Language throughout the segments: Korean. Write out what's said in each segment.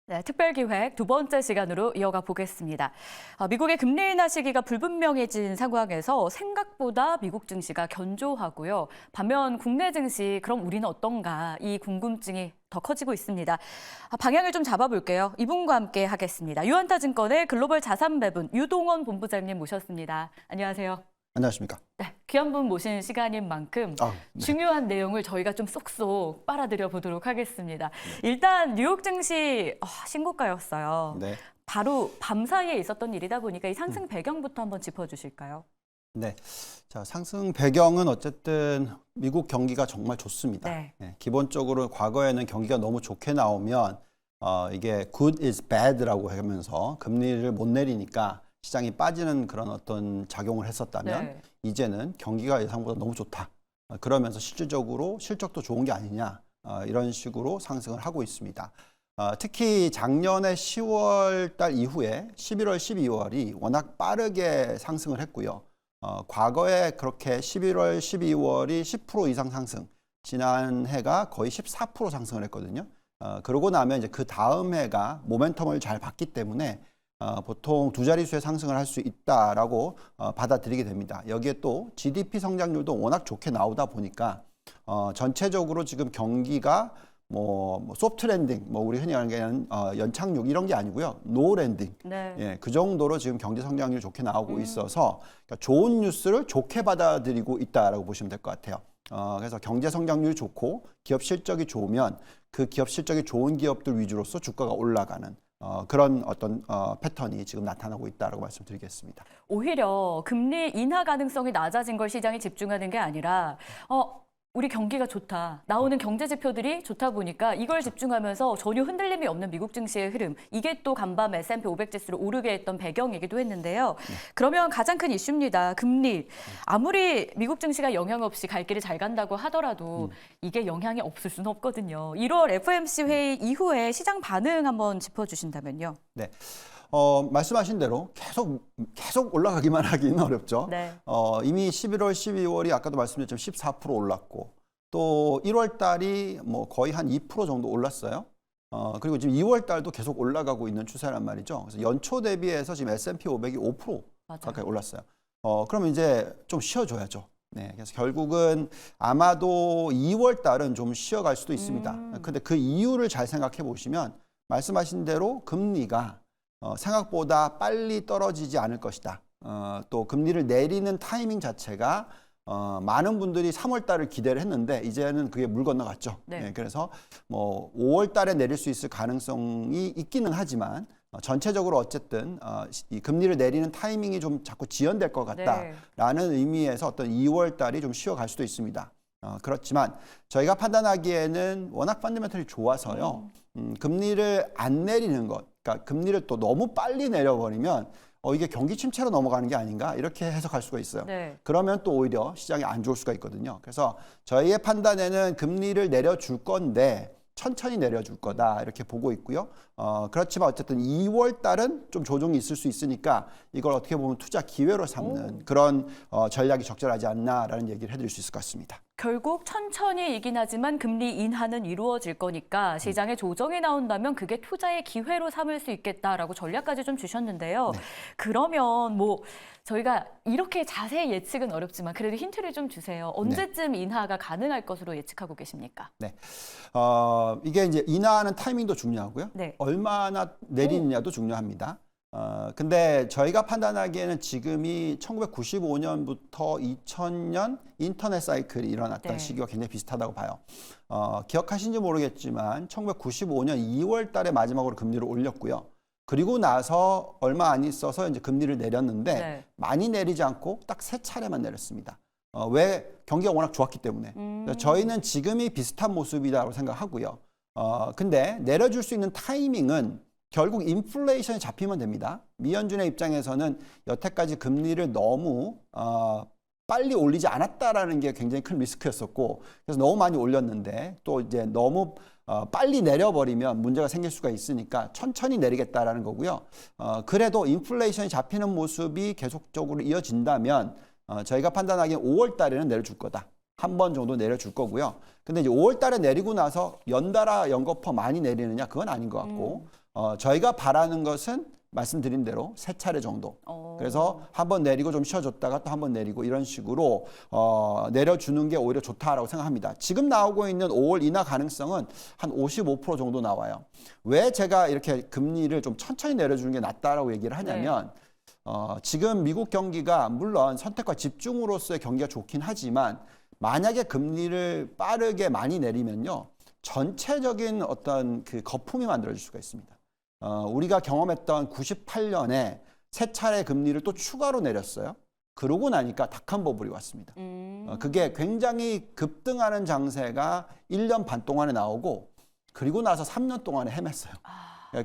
네, 특별기획 두 번째 시간으로 이어가 보겠습니다. 미국의 금리 인하 시기가 불분명해진 상황에서 생각보다 미국 증시가 견조하고요. 반면 국내 증시 그럼 우리는 어떤가 이 궁금증이 더 커지고 있습니다. 방향을 좀 잡아볼게요. 이분과 함께 하겠습니다. 유한타증권의 글로벌 자산 배분 유동원 본부장님 모셨습니다. 안녕하세요. 안녕하십니까. 네, 귀한 분 모신 시간인 만큼 네. 중요한 내용을 저희가 좀 쏙쏙 빨아들여 보도록 하겠습니다. 일단 뉴욕 증시 신고가였어요. 네. 바로 밤 사이에 있었던 일이다 보니까 이 상승 배경부터 한번 짚어주실까요? 네. 자, 상승 배경은 어쨌든 미국 경기가 정말 좋습니다. 네. 네, 기본적으로 과거에는 경기가 너무 좋게 나오면 이게 good is bad라고 하면서 금리를 못 내리니까 시장이 빠지는 그런 어떤 작용을 했었다면 네. 이제는 경기가 예상보다 너무 좋다. 그러면서 실질적으로 실적도 좋은 게 아니냐. 이런 식으로 상승을 하고 있습니다. 특히 작년에 10월 달 이후에 11월, 12월이 워낙 빠르게 상승을 했고요. 과거에 그렇게 11월, 12월이 10% 이상 상승, 지난해가 거의 14% 상승을 했거든요. 그러고 나면 이제 그 다음 해가 모멘텀을 잘 봤기 때문에 보통 두 자릿수의 상승을 할 수 있다라고 받아들이게 됩니다. 여기에 또 GDP 성장률도 워낙 좋게 나오다 보니까 전체적으로 지금 경기가 소프트 랜딩, 우리 흔히 말하는 연착륙 이런 게 아니고요. 노 랜딩. 네. 예, 그 정도로 지금 경제 성장률이 좋게 나오고 있어서 그러니까 좋은 뉴스를 좋게 받아들이고 있다라고 보시면 될 것 같아요. 그래서 경제 성장률이 좋고 기업 실적이 좋으면 그 기업 실적이 좋은 기업들 위주로서 주가가 올라가는 그런 어떤 패턴이 지금 나타나고 있다라고 말씀드리겠습니다. 오히려 금리 인하 가능성이 낮아진 걸 시장이 집중하는 게 아니라 우리 경기가 좋다. 나오는 경제 지표들이 좋다 보니까 이걸 집중하면서 전혀 흔들림이 없는 미국 증시의 흐름. 이게 또 간밤 S&P 500 지수를 오르게 했던 배경이기도 했는데요. 그러면 가장 큰 이슈입니다. 금리. 아무리 미국 증시가 영향 없이 갈 길을 잘 간다고 하더라도 이게 영향이 없을 수는 없거든요. 1월 FOMC 회의 이후에 시장 반응 한번 짚어주신다면요. 네. 말씀하신 대로 계속 올라가기만 하기는 어렵죠. 네. 이미 11월, 12월이 아까도 말씀드렸지만 14% 올랐고 또 1월 달이 거의 한 2% 정도 올랐어요. 그리고 지금 2월 달도 계속 올라가고 있는 추세란 말이죠. 그래서 연초 대비해서 지금 S&P 500이 5% 가까이 올랐어요. 그럼 이제 좀 쉬어줘야죠. 네, 그래서 결국은 아마도 2월 달은 좀 쉬어갈 수도 있습니다. 근데 그 이유를 잘 생각해 보시면 말씀하신 대로 금리가 생각보다 빨리 떨어지지 않을 것이다. 또 금리를 내리는 타이밍 자체가 많은 분들이 3월 달을 기대를 했는데 이제는 그게 물 건너갔죠. 네. 네, 그래서 5월 달에 내릴 수 있을 가능성이 있기는 하지만 전체적으로 어쨌든 이 금리를 내리는 타이밍이 좀 자꾸 지연될 것 같다라는 의미에서 어떤 2월 달이 좀 쉬어갈 수도 있습니다. 그렇지만 저희가 판단하기에는 워낙 펀더멘털이 좋아서요. 금리를 안 내리는 것, 그러니까 금리를 또 너무 빨리 내려버리면 이게 경기 침체로 넘어가는 게 아닌가 이렇게 해석할 수가 있어요. 네. 그러면 또 오히려 시장이 안 좋을 수가 있거든요. 그래서 저희의 판단에는 금리를 내려줄 건데 천천히 내려줄 거다 이렇게 보고 있고요. 그렇지만 어쨌든 2월 달은 좀 조정이 있을 수 있으니까 이걸 어떻게 보면 투자 기회로 삼는 그런 전략이 적절하지 않나라는 얘기를 해드릴 수 있을 것 같습니다. 결국 천천히이긴 하지만 금리 인하는 이루어질 거니까 시장에 조정이 나온다면 그게 투자의 기회로 삼을 수 있겠다라고 전략까지 좀 주셨는데요. 네. 그러면 저희가 이렇게 자세히 예측은 어렵지만 그래도 힌트를 좀 주세요. 언제쯤 인하가 가능할 것으로 예측하고 계십니까? 네. 이게 이제 인하하는 타이밍도 중요하고요. 네. 얼마나 내리느냐도 중요합니다. 근데 저희가 판단하기에는 지금이 1995년부터 2000년 인터넷 사이클이 일어났던 네. 시기와 굉장히 비슷하다고 봐요. 기억하신지 모르겠지만 1995년 2월 달에 마지막으로 금리를 올렸고요. 그리고 나서 얼마 안 있어서 이제 금리를 내렸는데 네. 많이 내리지 않고 딱 3차례만 내렸습니다. 왜? 경기가 워낙 좋았기 때문에. 저희는 지금이 비슷한 모습이라고 생각하고요. 근데 내려줄 수 있는 타이밍은 결국 인플레이션이 잡히면 됩니다. 미연준의 입장에서는 여태까지 금리를 너무 빨리 올리지 않았다라는 게 굉장히 큰 리스크였었고 그래서 너무 많이 올렸는데 또 이제 너무 빨리 내려버리면 문제가 생길 수가 있으니까 천천히 내리겠다라는 거고요. 그래도 인플레이션이 잡히는 모습이 계속적으로 이어진다면 저희가 판단하기엔 5월 달에는 내려줄 거다. 한 번 정도 내려줄 거고요. 근데 이제 5월 달에 내리고 나서 연달아 연거푸 많이 내리느냐 그건 아닌 것 같고 저희가 바라는 것은 말씀드린 대로 3차례 정도. 그래서 한번 내리고 좀 쉬어줬다가 또 한번 내리고 이런 식으로 내려주는 게 오히려 좋다라고 생각합니다. 지금 나오고 있는 5월 인하 가능성은 한 55% 정도 나와요. 왜 제가 이렇게 금리를 좀 천천히 내려주는 게 낫다라고 얘기를 하냐면 지금 미국 경기가 물론 선택과 집중으로서의 경기가 좋긴 하지만 만약에 금리를 빠르게 많이 내리면요. 전체적인 어떤 그 거품이 만들어질 수가 있습니다. 우리가 경험했던 98년에 3차례 금리를 또 추가로 내렸어요. 그러고 나니까 닭한버블이 왔습니다. 그게 굉장히 급등하는 장세가 1년 반 동안에 나오고 그리고 나서 3년 동안에 헤맸어요.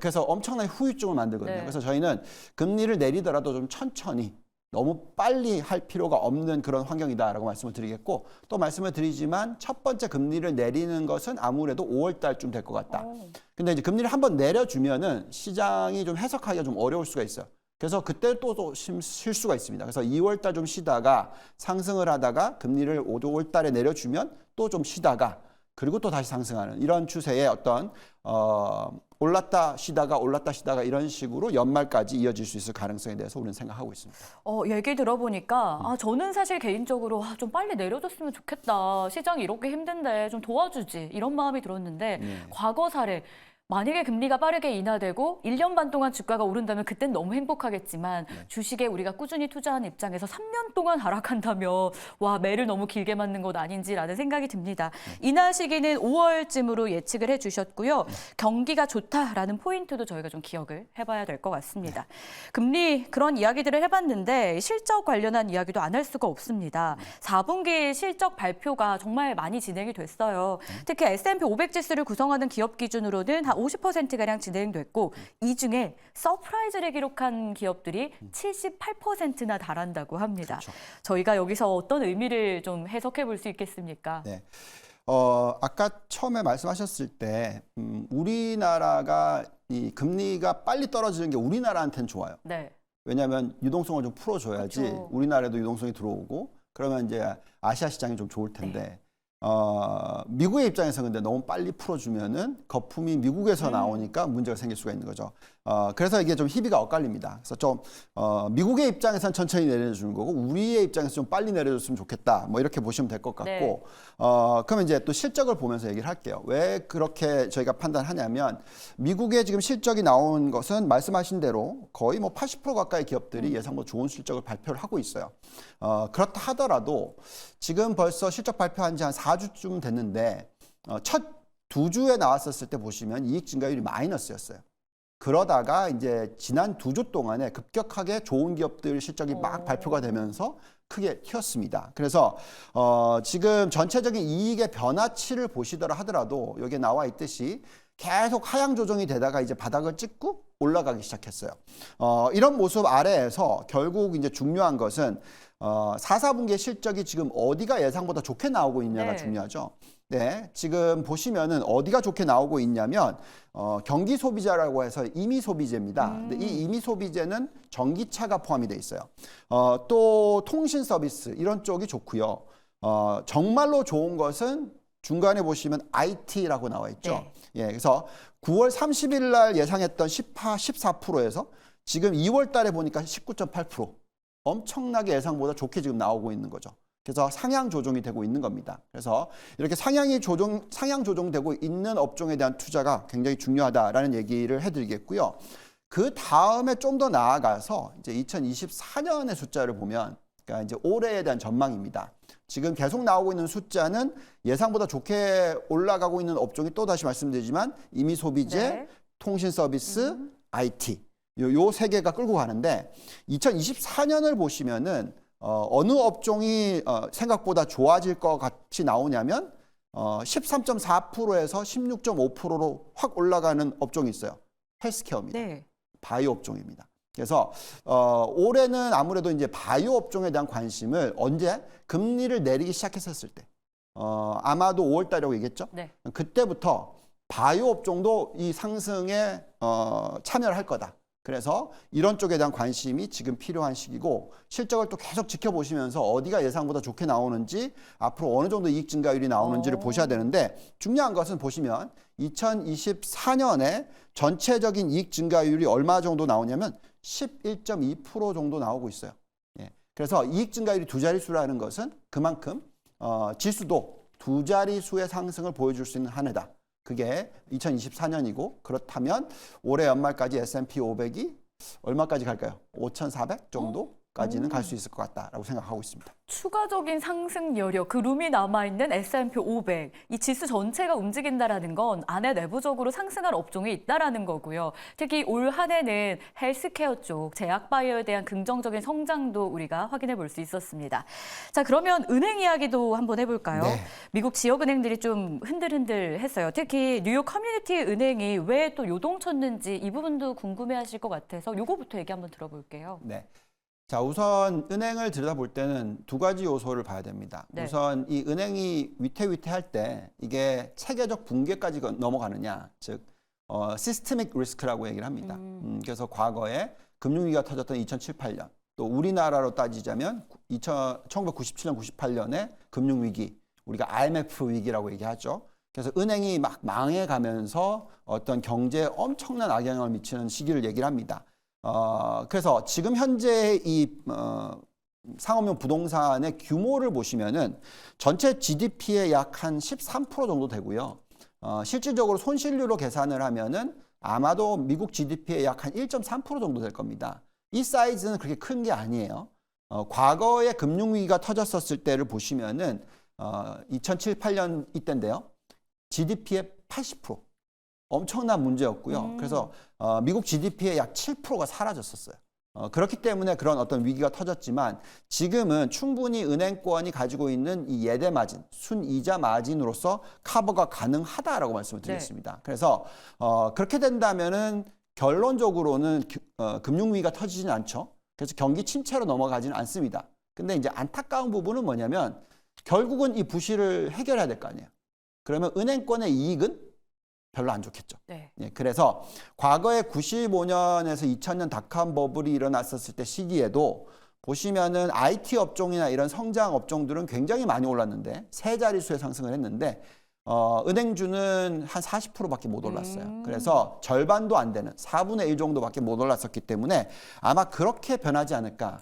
그래서 엄청나게 후유증을 만들거든요. 네. 그래서 저희는 금리를 내리더라도 좀 천천히 너무 빨리 할 필요가 없는 그런 환경이다라고 말씀을 드리겠고 또 말씀을 드리지만 첫 번째 금리를 내리는 것은 아무래도 5월 달쯤 될 것 같다. 근데 이제 금리를 한번 내려주면은 시장이 좀 해석하기가 좀 어려울 수가 있어요. 그래서 그때 또 쉴 수가 있습니다. 그래서 2월 달 좀 쉬다가 상승을 하다가 금리를 5월 달에 내려주면 또 좀 쉬다가 그리고 또 다시 상승하는 이런 추세의 어떤 올랐다 쉬다가 이런 식으로 연말까지 이어질 수 있을 가능성에 대해서 우리는 생각하고 있습니다. 얘기 들어보니까 저는 사실 개인적으로 좀 빨리 내려줬으면 좋겠다. 시장이 이렇게 힘든데 좀 도와주지. 이런 마음이 들었는데 과거 사례. 만약에 금리가 빠르게 인하되고 1년 반 동안 주가가 오른다면 그땐 너무 행복하겠지만 주식에 우리가 꾸준히 투자하는 입장에서 3년 동안 하락한다면 와 매를 너무 길게 맞는 것 아닌지라는 생각이 듭니다. 인하 시기는 5월쯤으로 예측을 해주셨고요. 경기가 좋다라는 포인트도 저희가 좀 기억을 해봐야 될 것 같습니다. 금리 그런 이야기들을 해봤는데 실적 관련한 이야기도 안 할 수가 없습니다. 4분기 실적 발표가 정말 많이 진행이 됐어요. 특히 S&P 500 지수를 구성하는 기업 기준으로는 한 50%가량 진행됐고 이 중에 서프라이즈를 기록한 기업들이 78%나 달한다고 합니다. 그렇죠. 저희가 여기서 어떤 의미를 좀 해석해 볼 수 있겠습니까? 네. 아까 처음에 말씀하셨을 때 우리나라가 이 금리가 빨리 떨어지는 게 우리나라한테는 좋아요. 네. 왜냐하면 유동성을 좀 풀어줘야지 그렇죠. 우리나라에도 유동성이 들어오고 그러면 이제 아시아 시장이 좀 좋을 텐데 미국의 입장에서 근데 너무 빨리 풀어주면은 거품이 미국에서 나오니까 문제가 생길 수가 있는 거죠. 그래서 이게 좀 희비가 엇갈립니다. 그래서 좀 미국의 입장에서는 천천히 내려주는 거고 우리의 입장에서 좀 빨리 내려줬으면 좋겠다. 뭐 이렇게 보시면 될 것 같고 네. 그러면 이제 또 실적을 보면서 얘기를 할게요. 왜 그렇게 저희가 판단하냐면 미국의 지금 실적이 나온 것은 말씀하신 대로 거의 뭐 80% 가까이 기업들이 예상보다 좋은 실적을 발표를 하고 있어요. 그렇다 하더라도 지금 벌써 실적 발표한 지 한 4주쯤 됐는데 첫 2주에 나왔었을 때 보시면 이익 증가율이 마이너스였어요. 그러다가 이제 지난 2주 동안에 급격하게 좋은 기업들 실적이 막 발표가 되면서 크게 튀었습니다. 그래서 지금 전체적인 이익의 변화치를 보시더라 하더라도 여기에 나와 있듯이 계속 하향 조정이 되다가 이제 바닥을 찍고 올라가기 시작했어요. 이런 모습 아래에서 결국 이제 중요한 것은 4, 4분기의 실적이 지금 어디가 예상보다 좋게 나오고 있냐가 네. 중요하죠. 네, 지금 보시면은 어디가 좋게 나오고 있냐면 경기 소비자라고 해서 임의 소비재입니다. 근데 이 임의 소비재는 전기차가 포함이 돼 있어요. 또 통신 서비스 이런 쪽이 좋고요. 정말로 좋은 것은 중간에 보시면 IT라고 나와 있죠. 네. 예, 그래서 9월 30일 날 예상했던 14%에서 지금 2월 달에 보니까 19.8%. 엄청나게 예상보다 좋게 지금 나오고 있는 거죠. 그래서 상향 조정이 되고 있는 겁니다. 그래서 이렇게 상향 조정되고 있는 업종에 대한 투자가 굉장히 중요하다라는 얘기를 해드리겠고요. 그 다음에 좀 더 나아가서 이제 2024년의 숫자를 보면, 그러니까 이제 올해에 대한 전망입니다. 지금 계속 나오고 있는 숫자는 예상보다 좋게 올라가고 있는 업종이 또 다시 말씀드리지만 임의 소비재, 네. 통신 서비스, IT. 요 세 개가 끌고 가는데 2024년을 보시면은 어느 업종이 생각보다 좋아질 것 같이 나오냐면 13.4%에서 16.5%로 확 올라가는 업종이 있어요. 헬스케어입니다. 네. 바이오 업종입니다. 그래서 올해는 아무래도 이제 바이오 업종에 대한 관심을 언제 금리를 내리기 시작했었을 때 아마도 5월 달이라고 얘기했죠. 네. 그때부터 바이오 업종도 이 상승에 참여를 할 거다. 그래서 이런 쪽에 대한 관심이 지금 필요한 시기고 실적을 또 계속 지켜보시면서 어디가 예상보다 좋게 나오는지 앞으로 어느 정도 이익 증가율이 나오는지를 보셔야 되는데 중요한 것은 보시면 2024년에 전체적인 이익 증가율이 얼마 정도 나오냐면 11.2% 정도 나오고 있어요. 예. 그래서 이익 증가율이 두 자릿수라는 것은 그만큼 지수도 두 자릿수의 상승을 보여줄 수 있는 한 해다. 그게 2024년이고 그렇다면 올해 연말까지 S&P 500이 얼마까지 갈까요? 5,400 정도까지는 갈 수 있을 것 같다라고 생각하고 있습니다. 추가적인 상승 여력, 그 룸이 남아있는 S&P 500, 이 지수 전체가 움직인다라는 건 안에 내부적으로 상승할 업종이 있다라는 거고요. 특히 올 한 해는 헬스케어 쪽, 제약바이오에 대한 긍정적인 성장도 우리가 확인해 볼 수 있었습니다. 자, 그러면 은행 이야기도 한번 해볼까요? 네. 미국 지역은행들이 좀 흔들흔들했어요. 특히 뉴욕 커뮤니티 은행이 왜 또 요동쳤는지 이 부분도 궁금해하실 것 같아서 요거부터 얘기 한번 들어볼게요. 네. 자, 우선 은행을 들여다볼 때는 두 가지 요소를 봐야 됩니다. 네. 우선 이 은행이 위태위태할 때 이게 체계적 붕괴까지 넘어가느냐, 즉 시스테믹 리스크라고 얘기를 합니다. 그래서 과거에 금융위기가 터졌던 2007, 8년, 또 우리나라로 따지자면 1997년, 98년에 금융위기, 우리가 IMF 위기라고 얘기하죠. 그래서 은행이 막 망해가면서 어떤 경제에 엄청난 악영향을 미치는 시기를 얘기를 합니다. 그래서 지금 현재 이 상업용 부동산의 규모를 보시면은 전체 GDP의 약 한 13% 정도 되고요. 실질적으로 손실률로 계산을 하면은 아마도 미국 GDP의 약 한 1.3% 정도 될 겁니다. 이 사이즈는 그렇게 큰 게 아니에요. 과거에 금융위기가 터졌었을 때를 보시면은 2007, 8년 이때인데요. GDP의 80%. 엄청난 문제였고요. 그래서 미국 GDP의 약 7%가 사라졌었어요. 그렇기 때문에 그런 어떤 위기가 터졌지만 지금은 충분히 은행권이 가지고 있는 이 예대 마진, 순이자 마진으로서 커버가 가능하다라고 말씀을 드리겠습니다. 네. 그래서 그렇게 된다면은 결론적으로는 금융위기가 터지지는 않죠. 그래서 경기 침체로 넘어가지는 않습니다. 근데 이제 안타까운 부분은 뭐냐면 결국은 이 부실을 해결해야 될 거 아니에요. 그러면 은행권의 이익은 별로 안 좋겠죠. 네. 예, 그래서 과거에 95년에서 2000년 닷컴 버블이 일어났었을 때 시기에도 보시면은 IT 업종이나 이런 성장 업종들은 굉장히 많이 올랐는데 세 자릿수의 상승을 했는데 은행주는 한 40%밖에 못 올랐어요. 그래서 절반도 안 되는 4분의 1 정도밖에 못 올랐었기 때문에 아마 그렇게 변하지 않을까.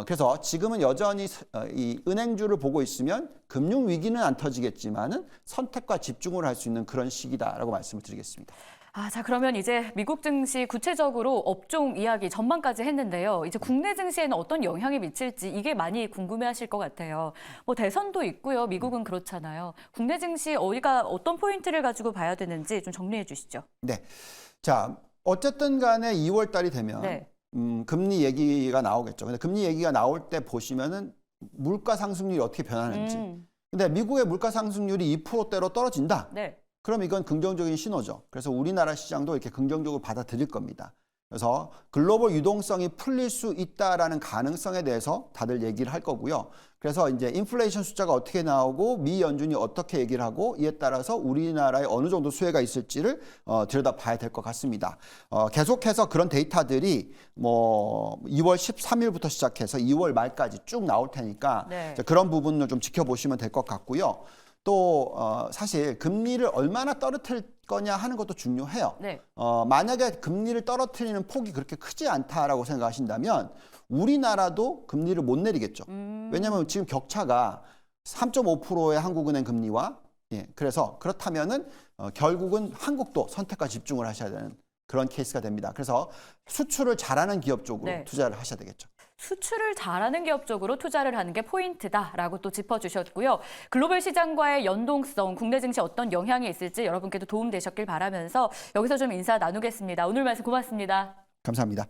그래서 지금은 여전히 이 은행주를 보고 있으면 금융 위기는 안 터지겠지만은 선택과 집중을 할 수 있는 그런 시기다라고 말씀을 드리겠습니다. 자, 그러면 이제 미국 증시 구체적으로 업종 이야기 전망까지 했는데요. 이제 국내 증시에는 어떤 영향이 미칠지 이게 많이 궁금해하실 것 같아요. 뭐 대선도 있고요. 미국은 그렇잖아요. 국내 증시 어디가 어떤 포인트를 가지고 봐야 되는지 좀 정리해 주시죠. 네. 자, 어쨌든 간에 2월 달이 되면 네. 금리 얘기가 나오겠죠. 근데 금리 얘기가 나올 때 보시면은 물가 상승률이 어떻게 변하는지. 근데 미국의 물가 상승률이 2%대로 떨어진다. 네. 그럼 이건 긍정적인 신호죠. 그래서 우리나라 시장도 이렇게 긍정적으로 받아들일 겁니다. 그래서 글로벌 유동성이 풀릴 수 있다라는 가능성에 대해서 다들 얘기를 할 거고요. 그래서 이제 인플레이션 숫자가 어떻게 나오고 미 연준이 어떻게 얘기를 하고 이에 따라서 우리나라에 어느 정도 수혜가 있을지를 들여다봐야 될 것 같습니다. 계속해서 그런 데이터들이 뭐 2월 13일부터 시작해서 2월 말까지 쭉 나올 테니까 네. 그런 부분을 좀 지켜보시면 될 것 같고요. 또 사실 금리를 얼마나 떨어뜨릴 거냐 하는 것도 중요해요. 네. 만약에 금리를 떨어뜨리는 폭이 그렇게 크지 않다라고 생각하신다면 우리나라도 금리를 못 내리겠죠. 왜냐하면 지금 격차가 3.5%의 한국은행 금리와 그래서 그렇다면은 결국은 한국도 선택과 집중을 하셔야 되는 그런 케이스가 됩니다. 그래서 수출을 잘하는 기업 쪽으로 네. 투자를 하셔야 되겠죠. 수출을 잘하는 기업 쪽으로 투자를 하는 게 포인트다라고 또 짚어주셨고요. 글로벌 시장과의 연동성, 국내 증시 어떤 영향이 있을지 여러분께도 도움되셨길 바라면서 여기서 좀 인사 나누겠습니다. 오늘 말씀 고맙습니다. 감사합니다.